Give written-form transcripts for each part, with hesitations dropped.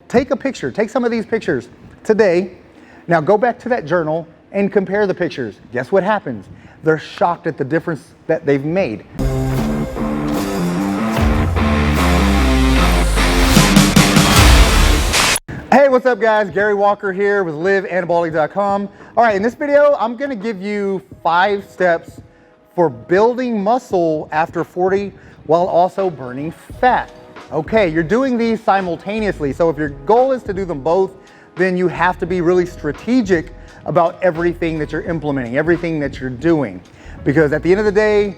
take a picture, take some of these pictures today. Now go back to that journal and compare the pictures. Guess what happens? They're shocked at the difference that they've made. Hey, what's up guys? Gary Walker here with liveanabolic.com. All right, in this video, I'm gonna give you 5 steps for building muscle after 40 while also burning fat. Okay, you're doing these simultaneously. So if your goal is to do them both, then you have to be really strategic about everything that you're implementing, everything that you're doing. Because at the end of the day,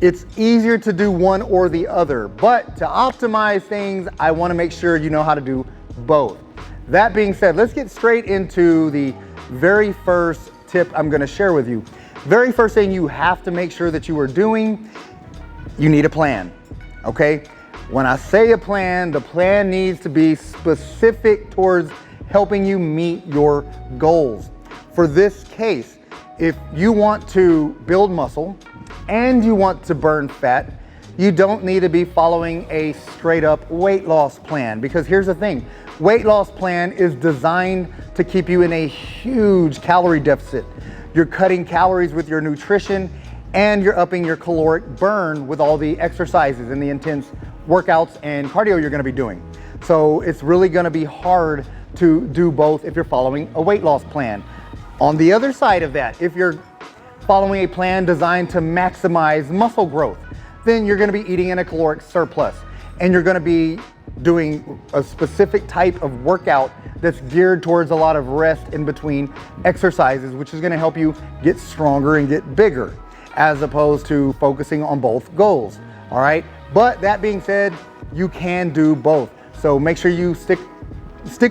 it's easier to do one or the other. But to optimize things, I wanna make sure you know how to do both. That being said, let's get straight into the very first tip I'm gonna share with you. Very first thing you have to make sure that you are doing, you need a plan, okay? When I say a plan, the plan needs to be specific towards helping you meet your goals. For this case, if you want to build muscle and you want to burn fat, you don't need to be following a straight up weight loss plan, because here's the thing, weight loss plan is designed to keep you in a huge calorie deficit. You're cutting calories with your nutrition and you're upping your caloric burn with all the exercises and the intense workouts and cardio you're gonna be doing. So it's really gonna be hard to do both if you're following a weight loss plan. On the other side of that, if you're following a plan designed to maximize muscle growth, then you're gonna be eating in a caloric surplus and you're gonna be doing a specific type of workout that's geared towards a lot of rest in between exercises, which is gonna help you get stronger and get bigger, as opposed to focusing on both goals, all right? But that being said, you can do both. So make sure you stick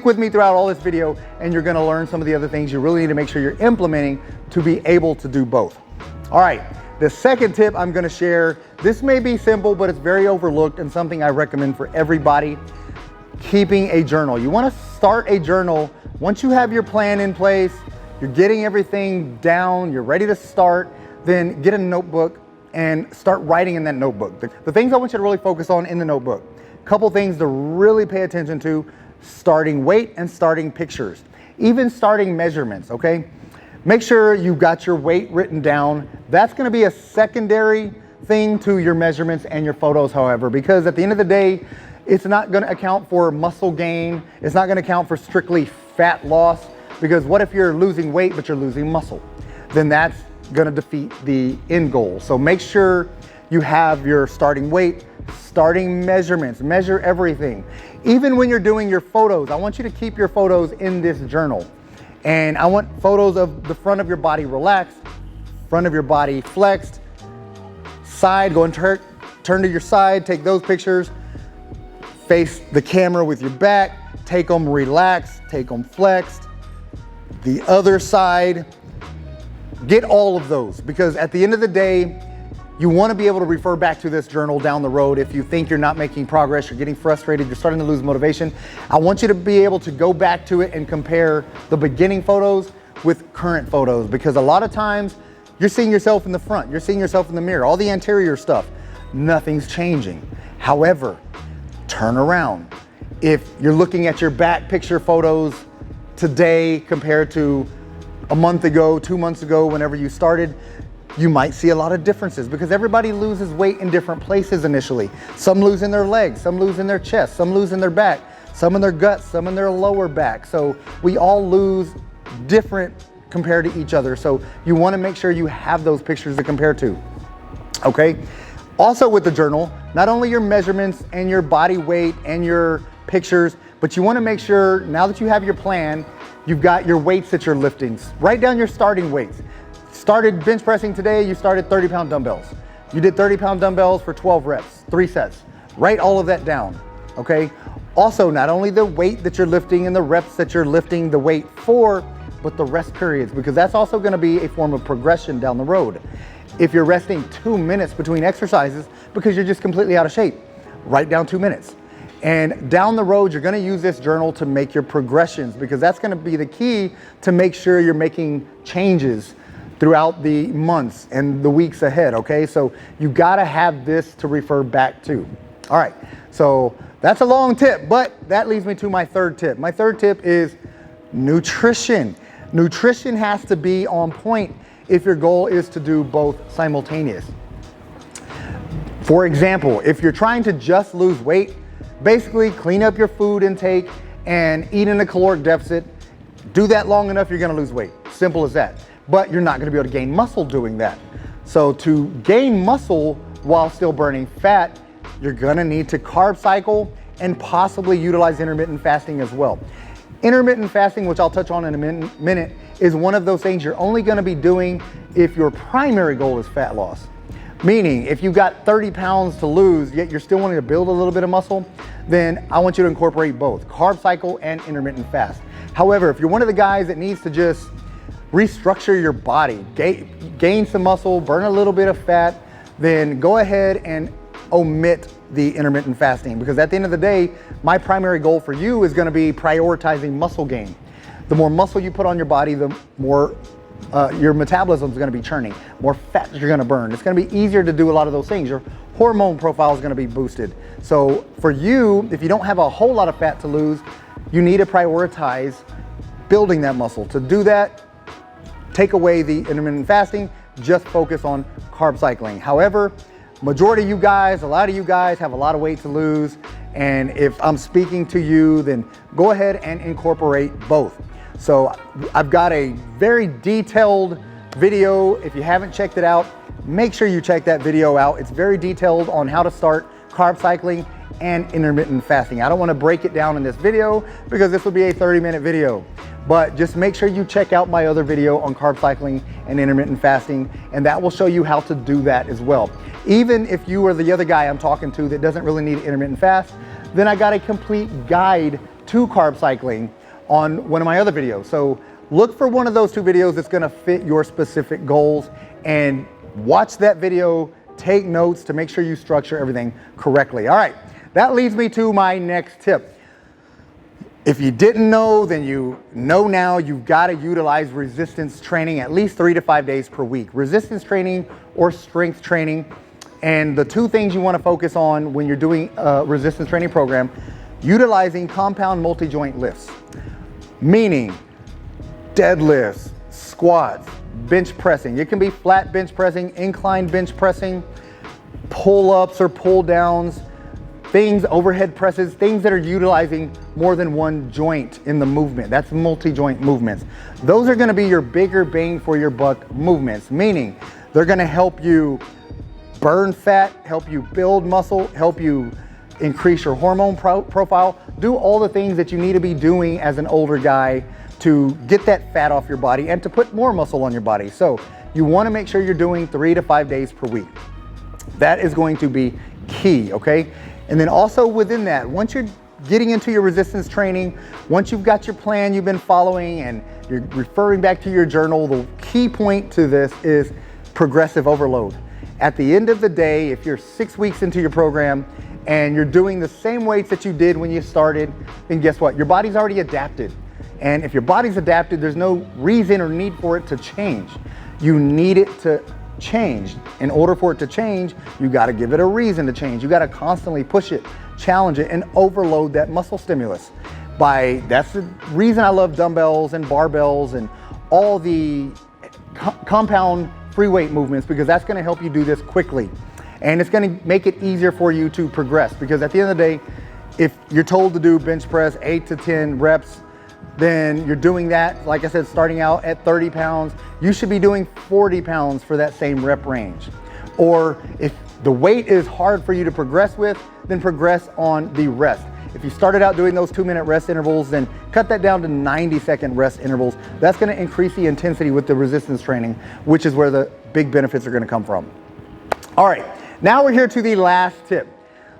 with me throughout all this video, and you're gonna learn some of the other things you really need to make sure you're implementing to be able to do both. All right, the second tip I'm gonna share, this may be simple, but it's very overlooked and something I recommend for everybody: keeping a journal. You wanna start a journal once you have your plan in place, you're getting everything down, you're ready to start, then get a notebook and start writing in that notebook. The things I want you to really focus on in the notebook, couple things to really pay attention to: starting weight and starting pictures, even starting measurements, okay? Make sure you've got your weight written down. That's gonna be a secondary thing to your measurements and your photos, however, because at the end of the day, it's not gonna account for muscle gain. It's not gonna account for strictly fat loss, because what if you're losing weight but you're losing muscle? Then that's gonna defeat the end goal. So make sure you have your starting weight, starting measurements, measure everything. Even when you're doing your photos, I want you to keep your photos in this journal. And I want photos of the front of your body relaxed, front of your body flexed, side, go and turn to your side, take those pictures, face the camera with your back, take them relaxed, take them flexed, the other side. Get all of those, because at the end of the day, you want to be able to refer back to this journal down the road if you think you're not making progress, you're getting frustrated, you're starting to lose motivation. I want you to be able to go back to it and compare the beginning photos with current photos, because a lot of times you're seeing yourself in the front, you're seeing yourself in the mirror, all the anterior stuff, nothing's changing. However, turn around. If you're looking at your back picture photos today compared to a month ago, 2 months ago, whenever you started, you might see a lot of differences, because everybody loses weight in different places initially. Some lose in their legs, some lose in their chest, some lose in their back, some in their guts, some in their lower back. So we all lose different compared to each other. So you want to make sure you have those pictures to compare to, okay? Also with the journal, not only your measurements and your body weight and your pictures, but you want to make sure, now that you have your plan, you've got your weights that you're lifting. Write down your starting weights. Started bench pressing today, you started 30-pound dumbbells. You did 30-pound dumbbells for 12 reps, 3 sets. Write all of that down, okay? Also, not only the weight that you're lifting and the reps that you're lifting the weight for, but the rest periods, because that's also gonna be a form of progression down the road. If you're resting 2 minutes between exercises because you're just completely out of shape, write down 2 minutes. And down the road, you're gonna use this journal to make your progressions, because that's gonna be the key to make sure you're making changes throughout the months and the weeks ahead, okay? So you gotta have this to refer back to, All right, so that's a long tip, but that leads me to my third tip. My third tip is nutrition. Nutrition has to be on point if your goal is to do both simultaneous. For example, if you're trying to just lose weight, basically clean up your food intake and eat in a caloric deficit. Do that long enough, you're gonna lose weight. Simple as that. But you're not gonna be able to gain muscle doing that. So to gain muscle while still burning fat, you're gonna need to carb cycle and possibly utilize intermittent fasting as well. Intermittent fasting, which I'll touch on in a minute, is one of those things you're only gonna be doing if your primary goal is fat loss. Meaning, if you've got 30 pounds to lose, yet you're still wanting to build a little bit of muscle, then I want you to incorporate both, carb cycle and intermittent fast. However, if you're one of the guys that needs to just restructure your body, gain some muscle, burn a little bit of fat, then go ahead and omit the intermittent fasting, because at the end of the day, my primary goal for you is gonna be prioritizing muscle gain. The more muscle you put on your body, the more your metabolism is going to be churning, more fat you're going to burn. It's going to be easier to do a lot of those things. Your hormone profile is going to be boosted. So for you, if you don't have a whole lot of fat to lose, you need to prioritize building that muscle. To do that, take away the intermittent fasting, just focus on carb cycling. However, majority of you guys, a lot of you guys have a lot of weight to lose. And if I'm speaking to you, then go ahead and incorporate both. So I've got a very detailed video. If you haven't checked it out, make sure you check that video out. It's very detailed on how to start carb cycling and intermittent fasting. I don't want to break it down in this video because this would be a 30-minute video, but just make sure you check out my other video on carb cycling and intermittent fasting, and that will show you how to do that as well. Even if you are the other guy I'm talking to that doesn't really need intermittent fast, then I got a complete guide to carb cycling on one of my other videos. So look for one of those two videos that's gonna fit your specific goals, and watch that video, take notes to make sure you structure everything correctly. All right, that leads me to my next tip. If you didn't know, then you know now. You've gotta utilize resistance training at least 3 to 5 days per week. Resistance training or strength training. And the two things you wanna focus on when you're doing a resistance training program, utilizing compound multi-joint lifts. Meaning deadlifts, squats, bench pressing. It can be flat bench pressing, incline bench pressing, pull-ups or pull-downs, things, overhead presses, things that are utilizing more than one joint in the movement. That's multi-joint movements. Those are gonna be your bigger bang for your buck movements, meaning they're gonna help you burn fat, help you build muscle, help you increase your hormone profile, do all the things that you need to be doing as an older guy to get that fat off your body and to put more muscle on your body. So you want to make sure you're doing 3 to 5 days per week. That is going to be key, okay? And then also within that, once you're getting into your resistance training, once you've got your plan you've been following and you're referring back to your journal, the key point to this is progressive overload. At the end of the day, if you're 6 weeks into your program and you're doing the same weights that you did when you started, then guess what? Your body's already adapted. And if your body's adapted, there's no reason or need for it to change. You need it to change. In order for it to change, you gotta give it a reason to change. You gotta constantly push it, challenge it, and overload that muscle stimulus. That's the reason I love dumbbells and barbells and all the compound free weight movements, because that's gonna help you do this quickly. And it's gonna make it easier for you to progress, because at the end of the day, if you're told to do bench press 8 to 10 reps, then you're doing that, like I said, starting out at 30 pounds, you should be doing 40 pounds for that same rep range. Or if the weight is hard for you to progress with, then progress on the rest. If you started out doing those 2-minute rest intervals, then cut that down to 90-second rest intervals. That's gonna increase the intensity with the resistance training, which is where the big benefits are gonna come from. All right, now we're here to the last tip.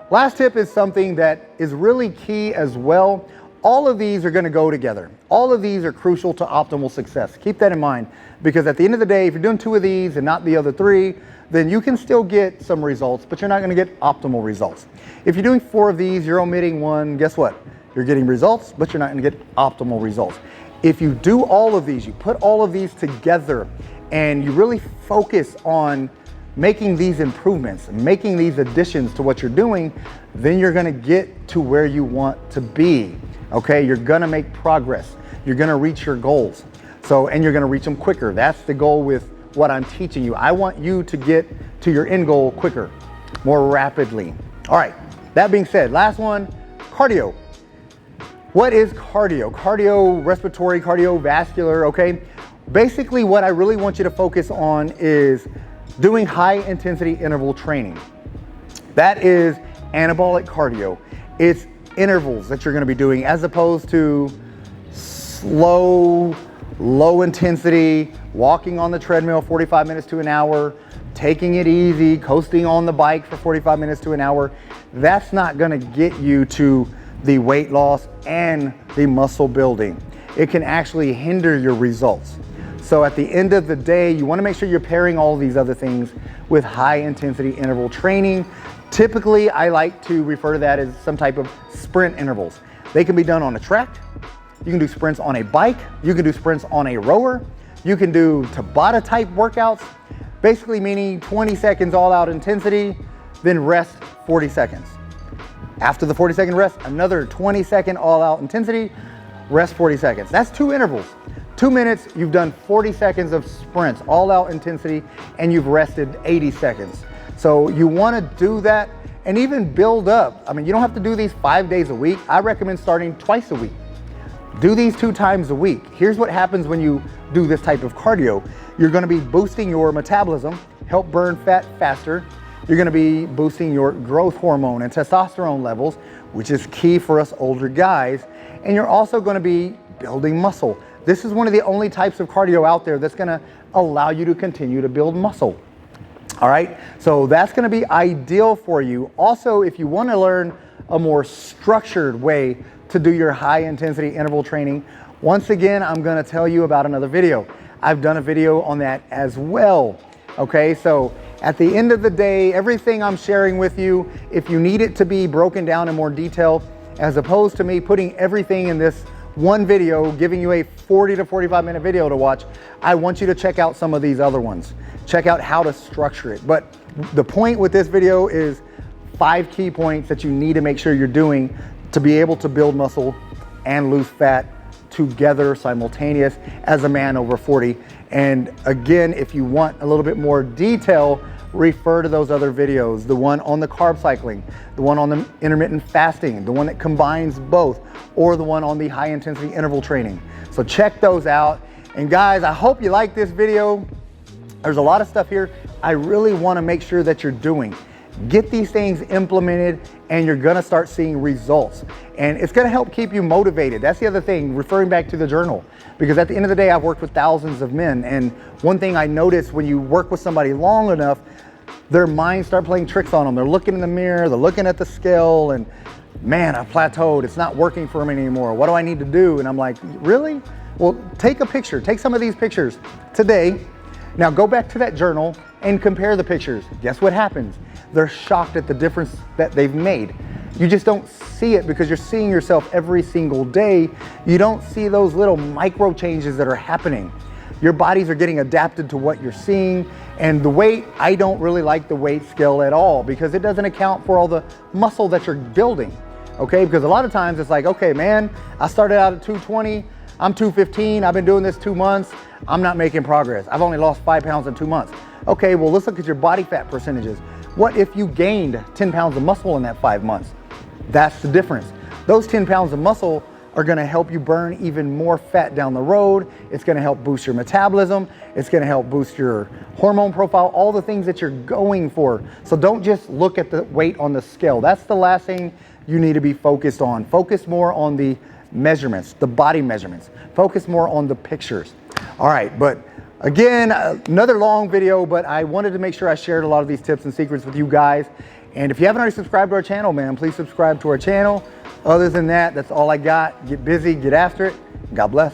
Last tip is something that is really key as well. All of these are gonna go together. All of these are crucial to optimal success. Keep that in mind, because at the end of the day, if you're doing 2 of these and not the other 3, then you can still get some results, but you're not gonna get optimal results. If you're doing 4 of these, you're omitting 1, guess what? You're getting results, but you're not gonna get optimal results. If you do all of these, you put all of these together and you really focus on making these improvements, making these additions to what you're doing, then you're gonna get to where you want to be, okay? You're gonna make progress. You're gonna reach your goals. And you're gonna reach them quicker. That's the goal with what I'm teaching you. I want you to get to your end goal quicker, more rapidly. All right, that being said, last one, cardio. What is cardio? Cardiorespiratory, cardiovascular, okay? Basically, what I really want you to focus on is doing high intensity interval training. That is anabolic cardio. It's intervals that you're gonna be doing as opposed to slow, low intensity, walking on the treadmill 45 minutes to an hour, taking it easy, coasting on the bike for 45 minutes to an hour. That's not gonna get you to the weight loss and the muscle building. It can actually hinder your results. So at the end of the day, you wanna make sure you're pairing all these other things with high intensity interval training. Typically, I like to refer to that as some type of sprint intervals. They can be done on a track. You can do sprints on a bike. You can do sprints on a rower. You can do Tabata type workouts, basically meaning 20 seconds all out intensity, then rest 40 seconds. After the 40-second rest, another 20-second all out intensity, rest 40 seconds. That's 2 intervals. 2 minutes, you've done 40 seconds of sprints, all out intensity, and you've rested 80 seconds. So you wanna do that and even build up. I mean, you don't have to do these 5 days a week. I recommend starting twice a week. Do these 2 times a week. Here's what happens when you do this type of cardio. You're gonna be boosting your metabolism, help burn fat faster. You're gonna be boosting your growth hormone and testosterone levels, which is key for us older guys. And you're also gonna be building muscle. This is one of the only types of cardio out there that's gonna allow you to continue to build muscle. All right, so that's gonna be ideal for you. Also, if you wanna learn a more structured way to do your high intensity interval training, once again, I'm gonna tell you about another video. I've done a video on that as well. Okay, so at the end of the day, everything I'm sharing with you, if you need it to be broken down in more detail, as opposed to me putting everything in this one video, giving you a 40 to 45 minute video to watch, I want you to check out some of these other ones. Check out how to structure it. But the point with this video is 5 key points that you need to make sure you're doing to be able to build muscle and lose fat together simultaneous as a man over 40. And again, if you want a little bit more detail, refer to those other videos, the one on the carb cycling, the one on the intermittent fasting, the one that combines both, or the one on the high intensity interval training. So check those out. And guys, I hope you like this video. There's a lot of stuff here I really want to make sure that you're doing. Get these things implemented and you're gonna start seeing results. And it's gonna help keep you motivated. That's the other thing, referring back to the journal. Because at the end of the day, I've worked with thousands of men. And one thing I noticed when you work with somebody long enough, their minds start playing tricks on them. They're looking in the mirror, they're looking at the scale, and man, I've plateaued. It's not working for me anymore. What do I need to do? And I'm like, really? Well, take a picture. Take some of these pictures today. Now go back to that journal and compare the pictures. Guess what happens? They're shocked at the difference that they've made. You just don't see it because you're seeing yourself every single day. You don't see those little micro changes that are happening. Your bodies are getting adapted to what you're seeing. And the weight, I don't really like the weight scale at all because it doesn't account for all the muscle that you're building. Okay, because a lot of times it's like, okay, man, I started out at 220, I'm 215, I've been doing this 2 months, I'm not making progress. I've only lost 5 pounds in 2 months. Okay, well, let's look at your body fat percentages. What if you gained 10 pounds of muscle in that 5 months? That's the difference. Those 10 pounds of muscle are gonna help you burn even more fat down the road. It's gonna help boost your metabolism. It's gonna help boost your hormone profile, all the things that you're going for. So don't just look at the weight on the scale. That's the last thing you need to be focused on. Focus more on the measurements, the body measurements. Focus more on the pictures. All right, but again, another long video, but I wanted to make sure I shared a lot of these tips and secrets with you guys. And if you haven't already subscribed to our channel, man, please subscribe to our channel. Other than that, that's all I got. Get busy, get after it. God bless.